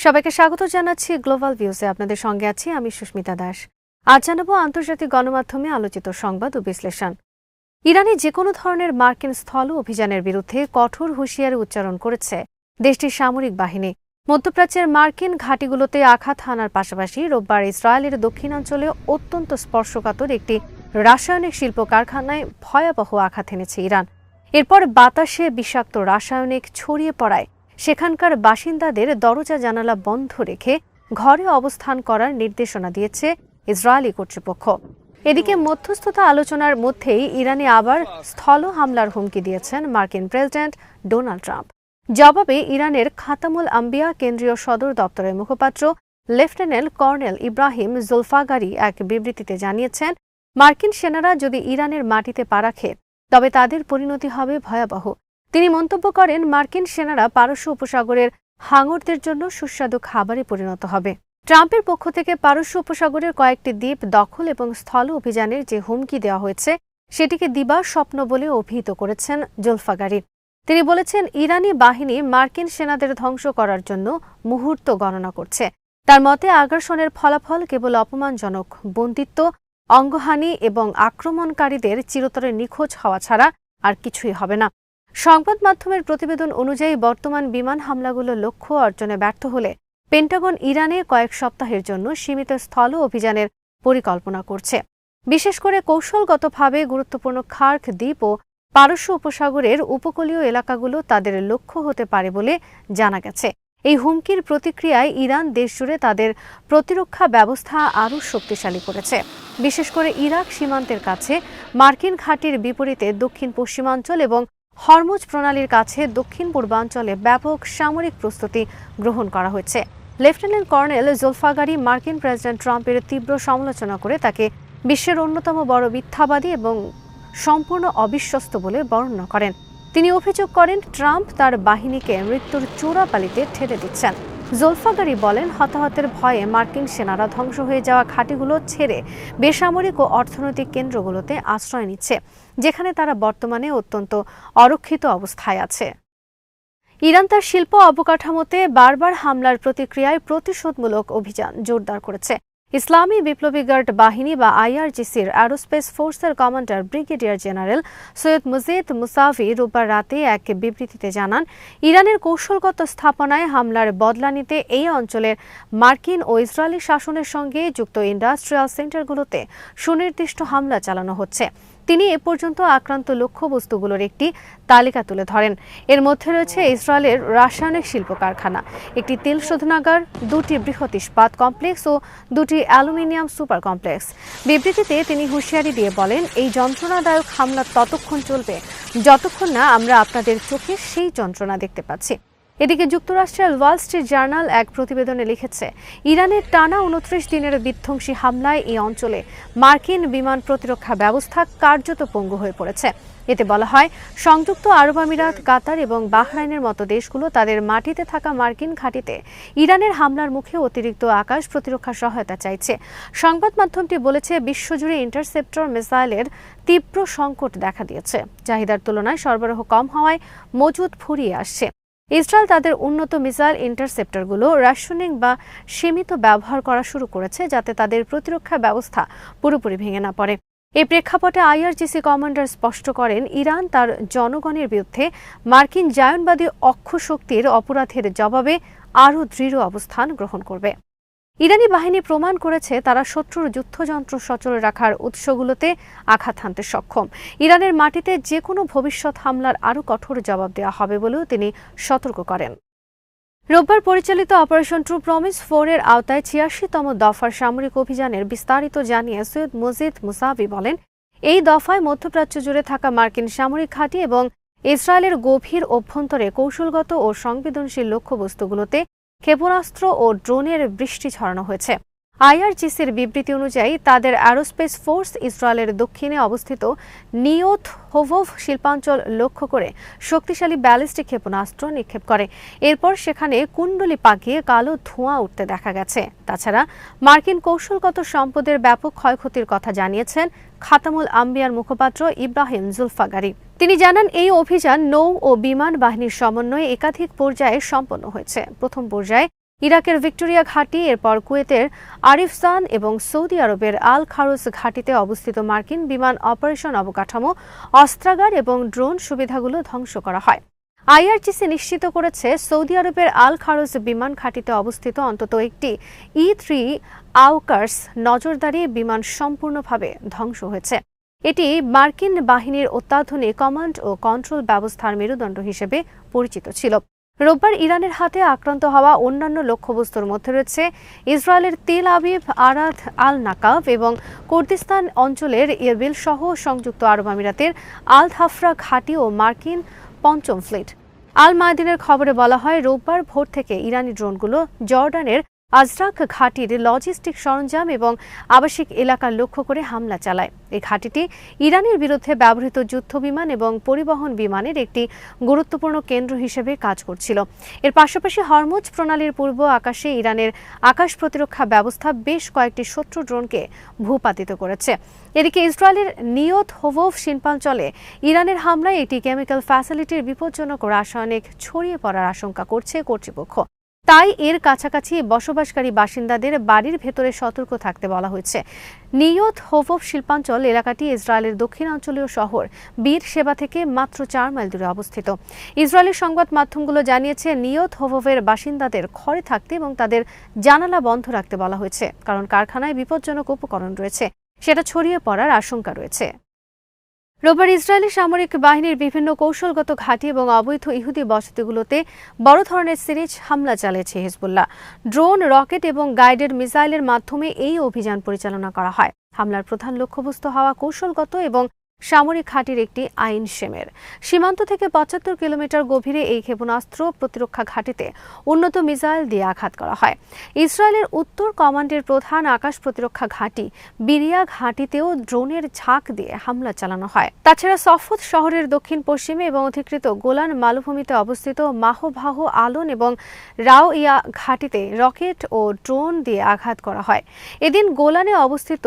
সবাইকে স্বাগত জানাচ্ছি গ্লোবাল ভিউজে। আপনাদের সঙ্গে আছি আমি সুস্মিতা দাস। আজ জানাবো আন্তর্জাতিক গণমাধ্যমে আলোচিত সংবাদ ও বিশ্লেষণ। ইরানে যে কোনো ধরনের মার্কিন স্থল অভিযানের বিরুদ্ধে কঠোর হুঁশিয়ারি উচ্চারণ করেছে দেশটির সামরিক বাহিনী। মধ্যপ্রাচ্যের মার্কিন ঘাঁটিগুলোতে আঘাত হানার পাশাপাশি রোববার ইসরায়েলের দক্ষিণাঞ্চলে অত্যন্ত স্পর্শকাতর একটি রাসায়নিক শিল্প কারখানায় ভয়াবহ আঘাত এনেছে ইরান। এরপর বাতাসে বিষাক্ত রাসায়নিক ছড়িয়ে পড়ায় সেখানকার বাসিন্দাদের দরজা জানালা বন্ধ রেখে ঘরে অবস্থান করার নির্দেশনা দিয়েছে ইসরায়েলি কর্তৃপক্ষ। এদিকে মধ্যস্থতা আলোচনার মধ্যেই ইরানে আবার স্থল হামলার হুমকি দিয়েছেন মার্কিন প্রেসিডেন্ট ডোনাল্ড ট্রাম্প। জবাবে ইরানের খাতামুল আম্বিয়া কেন্দ্রীয় সদর দপ্তরের মুখপাত্র লেফটেন্যান্ট কর্নেল ইব্রাহিম জুলফাগারি এক বিবৃতিতে জানিয়েছেন, মার্কিন সেনারা যদি ইরানের মাটিতে পা রাখে তবে তাদের পরিণতি হবে ভয়াবহ। তিনি মন্তব্য করেন, মার্কিন সেনারা পারস্য উপসাগরের হাঙরদের জন্য সুস্বাদু খাবারে পরিণত হবে। ট্রাম্পের পক্ষ থেকে পারস্য উপসাগরের কয়েকটি দ্বীপ দখল এবং স্থল অভিযানের যে হুমকি দেওয়া হয়েছে সেটিকে দিবা স্বপ্ন বলে অভিহিত করেছেন জুলফাগারি। তিনি বলেছেন, ইরানি বাহিনী মার্কিন সেনাদের ধ্বংস করার জন্য মুহূর্ত গণনা করছে। তার মতে আগ্রাসনের ফলাফল কেবল অপমানজনক বন্দিত্ব, অঙ্গহানি এবং আক্রমণকারীদের চিরতরে নিখোঁজ হওয়া ছাড়া আর কিছুই হবে না। সংবাদ মাধ্যমের প্রতিবেদন অনুযায়ী বর্তমান বিমান হামলাগুলো লক্ষ্য অর্জনে ব্যর্থ হলে পেন্টাগন ইরানে কয়েক সপ্তাহের জন্য সীমিত স্থল অভিযানের পরিকল্পনা করছে। বিশেষ করে কৌশলগতভাবে গুরুত্বপূর্ণ খার্ক দ্বীপ ও পারস্য উপসাগরের উপকূলীয় এলাকাগুলো তাদের লক্ষ্য হতে পারে বলে জানা গেছে। এই হুমকির প্রতিক্রিয়ায় ইরান দেশজুড়ে তাদের প্রতিরক্ষা ব্যবস্থা আরও শক্তিশালী করেছে। বিশেষ করে ইরাক সীমান্তের কাছে মার্কিন ঘাঁটির বিপরীতে দক্ষিণ পশ্চিমাঞ্চল এবং হরমুজ প্রণালীর কাছে দক্ষিণ পূর্বাঞ্চলে ব্যাপক সামরিক প্রস্তুতি গ্রহণ করা হয়েছে। লেফটেন্যান্ট কর্নেল জুলফাগারি মার্কিন প্রেসিডেন্ট ট্রাম্পের তীব্র সমালোচনা করে তাকে বিশ্বের অন্যতম বড় মিথ্যাবাদী এবং সম্পূর্ণ অবিশ্বস্ত বলে বর্ণনা করেন। তিনি অভিযোগ করেন, ট্রাম্প তার বাহিনীকে মৃত্যুর চোরাপালিতে ঠেলে দিচ্ছেন। জুলফাগারি বলেন, হতাহতের ভয়ে মার্কিন সেনারা ধ্বংস হয়ে যাওয়া ঘাঁটিগুলো ছেড়ে বেসামরিক ও অর্থনৈতিক কেন্দ্রগুলোতে আশ্রয় নিচ্ছে, যেখানে তারা বর্তমানে অত্যন্ত অরক্ষিত অবস্থায় আছে। ইরান তার শিল্প অবকাঠামোতে বারবার হামলার প্রতিক্রিয়ায় প্রতিশোধমূলক অভিযান জোরদার করেছে। ইসলামী বিপ্লবী গার্ড বাহিনী বা আইআরজিসির অ্যারোস্পেস ফোর্সের commander brigadier general Seyed Majid Mousavi রোববার রাতে এক বিবৃতিতে জানান, ইরানের কৌশলগত স্থাপনায় হামলার বদলা নিতে এই অঞ্চলের মার্কিন ও ইসরায়েলি শাসনের সঙ্গে যুক্ত ইন্ডাস্ট্রিয়াল সেন্টারগুলোতে সুনির্দিষ্ট হামলা চালানো হচ্ছে। তিনি এ পর্যন্ত আক্রান্ত লক্ষ্যবস্তুগুলোর একটি তালিকা তুলে ধরেন। এর মধ্যে রয়েছে ইসরায়েলের রাসায়নিক শিল্প কারখানা, একটি তেল শোধনাগার, 2টি বৃহৎ ইস্পাত কমপ্লেক্স ও 2টি অ্যালুমিনিয়াম সুপার কমপ্লেক্স। বিবৃতিতে তিনি হুঁশিয়ারি দিয়ে বলেন, এই যন্ত্রণাদায়ক হামলা ততক্ষণ চলবে যতক্ষণ না আমরা আপনাদের চোখে সেই যন্ত্রণা দেখতে পাচ্ছি। এদিকে যুক্তরাষ্ট্রের ওয়াল স্ট্রিট জার্নাল এক প্রতিবেদনে লিখেছে, ইরানের টানা 29 দিনের বিধ্বংসী হামলায় এই অঞ্চলে মার্কিন বিমান প্রতিরক্ষা ব্যবস্থা কার্যত পঙ্গু হয়ে পড়েছে। এতে বলা হয়, সংযুক্ত আরব আমিরাত, কাতার এবং বাহরাইনের মতো দেশগুলো তাদের মাটিতে থাকা মার্কিন ঘাঁটিতে ইরানের হামলার মুখে অতিরিক্ত আকাশ প্রতিরক্ষা সহায়তা চাইছে। সংবাদ মাধ্যমটি বলেছে, বিশ্বজুড়ে ইন্টারসেপ্টর মিসাইলের তীব্র সংকট দেখা দিয়েছে। চাহিদার তুলনায় সরবরাহ কম হওয়ায় মজুদ ফুরিয়ে আসছে। ইসরায়েল তাদের উন্নত মিসাইল ইন্টারসেপ্টরগুলো রাশনিং বা সীমিত ব্যবহার করা শুরু করেছে, যাতে তাদের প্রতিরক্ষা ব্যবস্থা পুরোপুরি ভেঙে না পড়ে। এই প্রেক্ষাপটে আইআরজিসি কমান্ডার স্পষ্ট করেন, ইরান তার জনগণের বিরুদ্ধে মার্কিন জায়নবাদী অক্ষশক্তির অপরাধের জবাবে আরও দৃঢ় অবস্থান গ্রহণ করবে। ইরানি বাহিনী প্রমাণ করেছে তারা শত্রুর যুদ্ধযন্ত্র সচল রাখার উৎসগুলোতে আঘাত হানতে সক্ষম। ইরানের মাটিতে যে কোনো ভবিষ্যৎ হামলার আরও কঠোর জবাব দেওয়া হবে বলেও তিনি সতর্ক করেন। রোববার পরিচালিত অপারেশন ট্রু প্রমিস 4 এর আওতায় 86তম দফার সামরিক অভিযানের বিস্তারিত জানিয়ে সৈয়দ মুজিদ মুসাভি বলেন, এই দফায় মধ্যপ্রাচ্য জুড়ে থাকা মার্কিন সামরিক ঘাঁটি এবং ইসরায়েলের গভীর অভ্যন্তরে কৌশলগত ও সংবেদনশীল লক্ষ্যবস্তুগুলোতে ক্ষেপণাস্ত্র ও ড্রোনের বৃষ্টি ছড়ানো হয়েছে। আইআরজিসির বিবৃতি অনুযায়ী তাদের অ্যারোস্পেস ফোর্স ইসরায়েলের দক্ষিণে অবস্থিত নিয়ত হোভভ শিল্পাঞ্চল লক্ষ্য করে শক্তিশালী ব্যালিস্টিক ক্ষেপণাস্ত্র নিক্ষেপ করে। এরপর সেখানে কুণ্ডলি পাকিয়ে কালো ধোঁয়া উঠতে দেখা গেছে। তাছাড়া মার্কিন কৌশলগত সম্পদের ব্যাপক ক্ষয়ক্ষতির কথা জানিয়েছেন খাতামুল আম্বিয়ার মুখপাত্র ইব্রাহিম জুলফাগারি। তিনি জানান, এই অভিযান নৌ ও বিমান বাহিনীর সমন্বয়ে একাধিক পর্যায়ে সম্পন্ন হয়েছে। প্রথম পর্যায়ে ইরাকের ভিক্টোরিয়া ঘাঁটি, এরপর কুয়েতের আরিফজান এবং সৌদি আরবের আল খারুজ ঘাঁটিতে অবস্থিত মার্কিন বিমান অপারেশন অবকাঠামো, অস্ত্রাগার এবং ড্রোন সুবিধাগুলো ধ্বংস করা হয়। আইআরজিসি নিশ্চিত করেছে সৌদি আরবের আল খারুজ বিমান ঘাঁটিতে অবস্থিত অন্তত একটি E-3 আওকার্স নজরদারি বিমান সম্পূর্ণভাবে ধ্বংস হয়েছে। এটি মার্কিন বাহিনীর অত্যাধুনিক কমান্ড ও কন্ট্রোল ব্যবস্থার মেরুদণ্ড হিসেবে পরিচিত ছিল। রোববার ইরানের হাতে আক্রান্ত হওয়া অন্যান্য লক্ষ্যবস্তুর মধ্যে রয়েছে ইসরায়েলের তেল আবিব, আরাদ আল নাকাব এবং কুর্দিস্তান অঞ্চলের ইরবিল সহ সংযুক্ত আরব আমিরাতের আল ধাফরা ঘাঁটি ও মার্কিন পঞ্চম ফ্লিট। আল মায়াদিনের খবরে বলা হয়, রোববার ভোর থেকে ইরানি ড্রোনগুলো জর্ডানের আজরাক ঘাঁটির লজিস্টিক সরঞ্জাম এবং আবাসিক এলাকা লক্ষ্য করে হামলা চালায়। এই ঘাঁটিটি ইরানের বিরুদ্ধে ব্যবহৃত যুদ্ধবিমান এবং পরিবহন বিমানের একটি গুরুত্বপূর্ণ কেন্দ্র হিসেবে কাজ করছিল। এর পাশাপাশি হরমুজ প্রণালীর পূর্ব আকাশে ইরানের আকাশ প্রতিরক্ষা ব্যবস্থা বেশ কয়েকটি শত্রু ড্রোনকে ভূপাতিত করেছে। এদিকে ইসরায়েলের নিয়ত হোভভ শিল্পাঞ্চলে ইরানের হামলায় একটি কেমিক্যাল ফ্যাসিলিটির বিপজ্জনক রাসায়নিক ছড়িয়ে পড়ার আশঙ্কা করছে কর্তৃপক্ষ। তাই এর কাছাকাছি বসবাসকারী বাসিন্দাদের বাড়ির ভেতরে সতর্ক থাকতে বলা হয়েছে। নিয়ত হোভভ শিল্পাঞ্চল এলাকাটি ইসরায়েলের দক্ষিণাঞ্চলীয় শহর বীর শেবা থেকে মাত্র 4 মাইল দূরে অবস্থিত। ইসরায়েলের সংবাদ মাধ্যমগুলো জানিয়েছে, নিয়ত হোভভের বাসিন্দাদের ঘরে থাকতে এবং তাদের জানালা বন্ধ রাখতে বলা হয়েছে, কারণ কারখানায় বিপজ্জনক উপকরণ রয়েছে, সেটা ছড়িয়ে পড়ার আশঙ্কা রয়েছে। রোববার ইসরায়েলি সামরিক বাহিনীর বিভিন্ন কৌশলগত ঘাঁটি এবং অবৈধ ইহুদি বসতিগুলোতে বড় ধরনের সিরিজ হামলা চালিয়েছে হিজবুল্লাহ। ড্রোন, রকেট এবং গাইডেড মিসাইলের মাধ্যমে এই অভিযান পরিচালনা করা হয়। হামলার প্রধান লক্ষ্যবস্তু হওয়া কৌশলগত এবং সামরিক ঘাঁটির একটি আইন শেমের। সীমান্ত থেকে 75 কিলোমিটার গভীরে এই ক্ষেপণাস্ত্র প্রতিরক্ষা ঘাঁটিতে উন্নত মিসাইল দিয়ে আঘাত করা হয়। ইসরায়েলের উত্তর কমান্ডের প্রধান আকাশ প্রতিরক্ষা ঘাঁটি বিরিয়া ঘাঁটিতেও ড্রোনের ঝাঁক দিয়ে হামলা চালানো হয়। তাছাড়া সফদ শহরের দক্ষিণ পশ্চিমে এবং অধিকৃত গোলান মালভূমিতে অবস্থিত মাহভাহ আলন এবং রাওইয়া ঘাঁটিতে রকেট ও ড্রোন দিয়ে আঘাত করা হয়। এদিন গোলানে অবস্থিত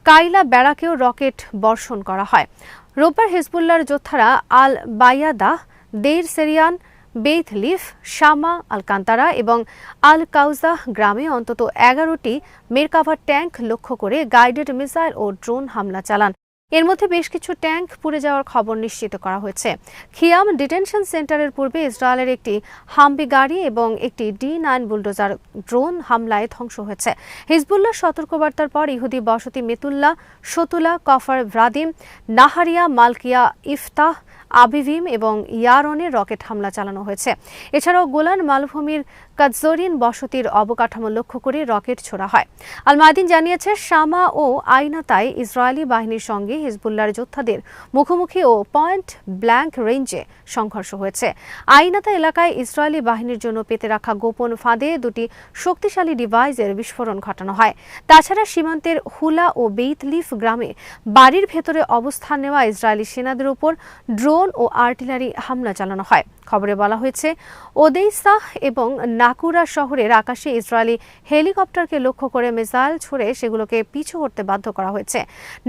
কাইলা ব্যারাকেও রকেট বর্ষণ করা হয়। রোববার হিজবুল্লাহর যোদ্ধারা আল বায়াদা, দেইর সেরিয়ান, বেইত লিফ, শামা, আল কান্তারা এবং আল কাউজা গ্রামে অন্তত 11টি মেরকাভা ট্যাঙ্ক লক্ষ্য করে গাইডেড মিসাইল ও ড্রোন হামলা চালান। এর মধ্যে বেশ কিছু ট্যাঙ্ক পুড়ে যাওয়ার খবর নিশ্চিত করা হয়েছে। খিয়াম ডিটেনশন সেন্টারের পূর্বে ইসরায়েলের একটি হামবি গাড়ি এবং একটি D9 বুলডোজার ড্রোন হামলায় ধ্বংস হয়েছে। হিজবুল্লাহ সতর্কবার্তার পর ইহুদি বসতি মেতুল্লা, শতুলা, কফর ভ্রাদিম, নাহারিয়া, মালকিয়া, ইফতাহ, আবিভিম এবং ইয়ারনে রকেট হামলা চালানো হয়েছে। এছাড়াও গোলান মালভূমির কাজরিন বসতির অবকাঠামো লক্ষ্য করে রকেট ছোড়া হয়। আল মায়াদিন জানিয়েছে, শামা ও আইনাতায় ইসরায়েলি বাহিনীর সঙ্গে হিজবুল্লাহর যোদ্ধাদের মুখোমুখি ও পয়েন্ট ব্ল্যাঙ্ক রেঞ্জে সংঘর্ষ হয়েছে। আইনাতা এলাকায় ইসরায়েলি বাহিনীর জন্য পেতে রাখা গোপন ফাঁদে 2টি শক্তিশালী ডিভাইসের বিস্ফোরণ ঘটানো হয়। তাছাড়া সীমান্তের হুলা ও বেইতলিফ গ্রামে বাড়ির ভেতরে অবস্থান নেওয়া ইসরায়েলি সেনাদের উপর ড্রোন ও আর্টিলারি হামলা চালানো হয়। খবরে বলা হয়েছে, ওদেইসাহ এবং নাকুরা শহরের আকাশে ইসরায়েলি হেলিকপ্টারকে লক্ষ্য করে মিসাইল ছুড়ে সেগুলোকে পিছু হটতে বাধ্য করা হয়েছে।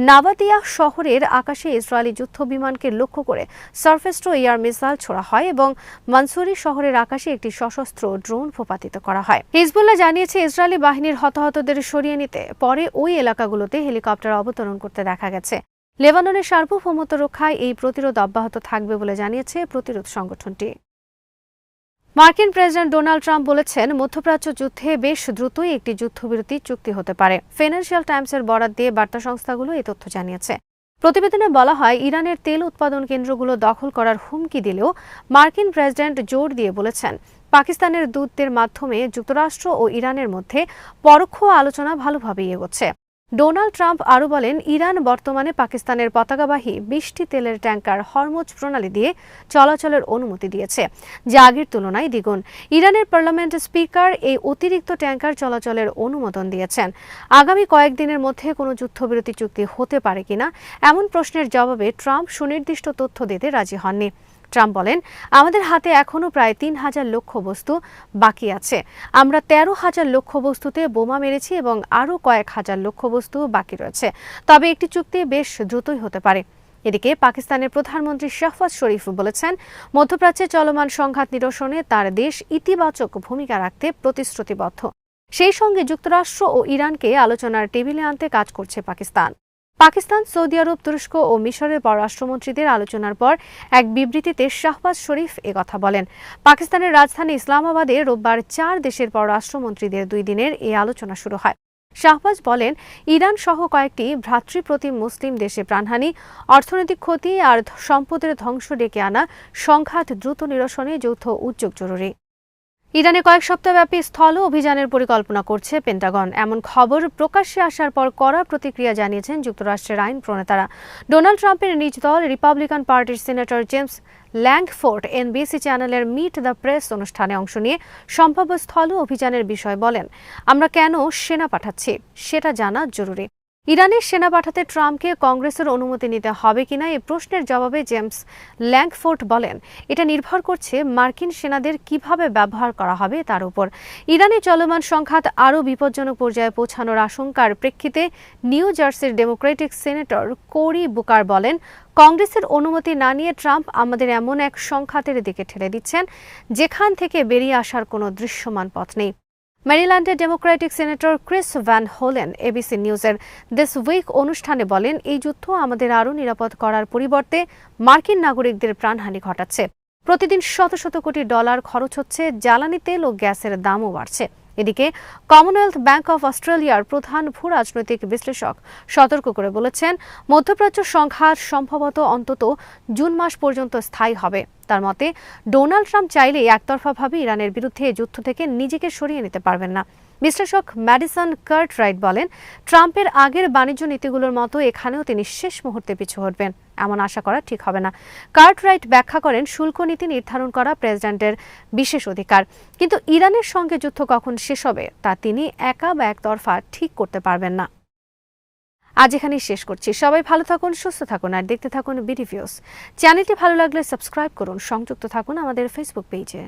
নাবাতিয়া শহরের আকাশে ইসরায়েলি যুদ্ধ বিমানকে লক্ষ্য করে সারফেস টু এয়ার মিসাইল ছোড়া হয় এবং মানসুরি শহরের আকাশে একটি সশস্ত্র ড্রোন ভূপাতিত করা হয়। হিজবুল্লাহ জানিয়েছে, ইসরায়েলি বাহিনীর হতাহতদের সরিয়ে নিতে পরে ওই এলাকাগুলোতে হেলিকপ্টার অবতরণ করতে দেখা গেছে। লেবাননের সার্বভৌমত্ব রক্ষায় এই প্রতিরোধ অব্যাহত থাকবে বলে জানিয়েছে প্রতিরোধ সংগঠনটি। মার্কিন প্রেসিডেন্ট ডোনাল্ড ট্রাম্প বলেছেন, মধ্যপ্রাচ্য যুদ্ধে বেশ দ্রুতই একটি যুদ্ধবিরতি চুক্তি হতে পারে। ফিনান্সিয়াল টাইমসের বরাত দিয়ে বার্তা সংস্থাগুলো এই তথ্য জানিয়েছে। প্রতিবেদনে বলা হয়, ইরানের তেল উৎপাদন কেন্দ্রগুলো দখল করার হুমকি দিলেও মার্কিন প্রেসিডেন্ট জোর দিয়ে বলেছেন, পাকিস্তানের দূতদের মাধ্যমে যুক্তরাষ্ট্র ও ইরানের মধ্যে পরোক্ষ আলোচনা ভালোভাবেই এগোচ্ছে। ডোনাল্ড ট্রাম্প আরও বলেন, ইরান বর্তমানে পাকিস্তানের পতাকাবাহী 20টি তেলের ট্যাঙ্কার হরমুজ প্রণালী দিয়ে চলাচলের অনুমতি দিয়েছে, যা আগের তুলনায় দ্বিগুণ। ইরানের পার্লামেন্ট স্পিকার এই অতিরিক্ত ট্যাঙ্কার চলাচলের অনুমোদন দিয়েছেন। আগামী কয়েকদিনের মধ্যে কোনো যুদ্ধবিরতি চুক্তি হতে পারে কিনা এমন প্রশ্নের জবাবে ট্রাম্প সুনির্দিষ্ট তথ্য দিতে রাজি হননি। ট্রাম্প বলেন, আমাদের হাতে এখনও প্রায় 3,000 লক্ষ্যবস্তু বাকি আছে। আমরা 13,000 লক্ষ্যবস্তুতে বোমা মেরেছি এবং আরও কয়েক হাজার লক্ষ্যবস্তু বাকি রয়েছে। তবে একটি চুক্তি বেশ দ্রুতই হতে পারে। এদিকে পাকিস্তানের প্রধানমন্ত্রী শাহবাজ শরীফ বলেছেন, মধ্যপ্রাচ্যে চলমান সংঘাত নিরসনে তার দেশ ইতিবাচক ভূমিকা রাখতে প্রতিশ্রুতিবদ্ধ। সেই সঙ্গে যুক্তরাষ্ট্র ও ইরানকে আলোচনার টেবিলে আনতে কাজ করছে পাকিস্তান, সৌদি আরব, তুরস্ক ও মিশরের পররাষ্ট্রমন্ত্রীদের আলোচনার পর এক বিবৃতিতে শাহবাজ শরীফ একথা বলেন। পাকিস্তানের রাজধানী ইসলামাবাদে রোববার 4 দেশের পররাষ্ট্রমন্ত্রীদের 2 দিনের এই আলোচনা শুরু হয়। শাহবাজ বলেন, ইরান সহ কয়েকটি ভ্রাতৃপ্রতিম মুসলিম দেশে প্রাণহানি, অর্থনৈতিক ক্ষতি আর সম্পদের ধ্বংস ডেকে আনা সংঘাত দ্রুত নিরসনে যৌথ উদ্যোগ জরুরি। ইরানে কয়েক সপ্তাহব্যাপী স্থল অভিযানের পরিকল্পনা করছে পেন্টাগন। এমন খবর প্রকাশ্যে আসার পর কড়া প্রতিক্রিয়া জানিয়েছেন যুক্তরাষ্ট্রের আইন প্রণেতারা। ডোনাল্ড ট্রাম্পের নিজ দল রিপাবলিকান পার্টির সিনেটর জেমস ল্যাংফোর্ড এনবিসি চ্যানেলের মিট দ্য প্রেস অনুষ্ঠানে অংশ নিয়ে সম্ভাব্য স্থল অভিযানের বিষয় বলেন, আমরা কেন সেনা পাঠাচ্ছি সেটা জানা জরুরি। ইরানের সেনা পাঠাতে ট্রাম্পকে কংগ্রেসের অনুমতি নিতে হবে কিনা এই প্রশ্নের জবাবে জেমস ল্যাংফোর্ড বলেন, এটা নির্ভর করছে মার্কিন সেনাদের কিভাবে ব্যবহার করা হবে তার উপর। ইরানে চলমান সংঘাত আরও বিপজ্জনক পর্যায়ে পৌঁছানোর আশঙ্কার প্রেক্ষিতে নিউ জার্সির ডেমোক্রেটিক সিনেটর কোরি বুকার বলেন, কংগ্রেসের অনুমতি না নিয়ে ট্রাম্প আমাদের এমন এক সংঘাতের দিকে ঠেলে দিচ্ছেন যেখান থেকে বেরিয়ে আসার কোনো দৃশ্যমান পথ নেই। ম্যারিল্যান্ডের democratic senator Chris Van Hollen ABC নিউজের দিস উইক অনুষ্ঠানে বলেন, এই যুদ্ধ আমাদের আরও নিরাপদ করার পরিবর্তে মার্কিন নাগরিকদের প্রাণহানি ঘটাচ্ছে। প্রতিদিন শত শত কোটি ডলার খরচ হচ্ছে, জ্বালানি তেল ও গ্যাসের দামও বাড়ছে। এদিকে কমনওয়েলথ ব্যাংক অব অস্ট্রেলিয়ার প্রধান ভূরাজনৈতিক বিশ্লেষক সতর্ক করে বলেছেন, মধ্যপ্রাচ্য সংঘাত সম্ভবত অন্তত জুন মাস পর্যন্ত স্থায়ী হবে। তার মতে, ডোনাল্ড ট্রাম্প চাইলেই একতরফাভাবে ইরানের বিরুদ্ধে যুদ্ধ থেকে নিজেকে সরিয়ে নিতে পারবেন না। বিশ্লেষক ম্যাডিসন কার্টরাইট বলেন, ট্রাম্পের আগের বাণিজ্য নীতিগুলোর মতো এখানেও তিনি শেষ মুহূর্তে পিছু হটবেন এমন আশা করা ঠিক হবে না। কার্টরাইট ব্যাখ্যা করেন, শুল্ক নীতি নির্ধারণ করা প্রেসিডেন্টের বিশেষ অধিকার, কিন্তু ইরানের সঙ্গে যুদ্ধ কখন শেষ হবে তা তিনি একা বা একতরফা ঠিক করতে পারবেন না। আজ এখানেই শেষ করছি। সবাই ভালো থাকুন, সুস্থ থাকুন আর দেখতে থাকুন বিডি ভিউজ। চ্যানেলটি ভালো লাগলে সাবস্ক্রাইব করুন, সংযুক্ত থাকুন আমাদের ফেসবুক পেজে।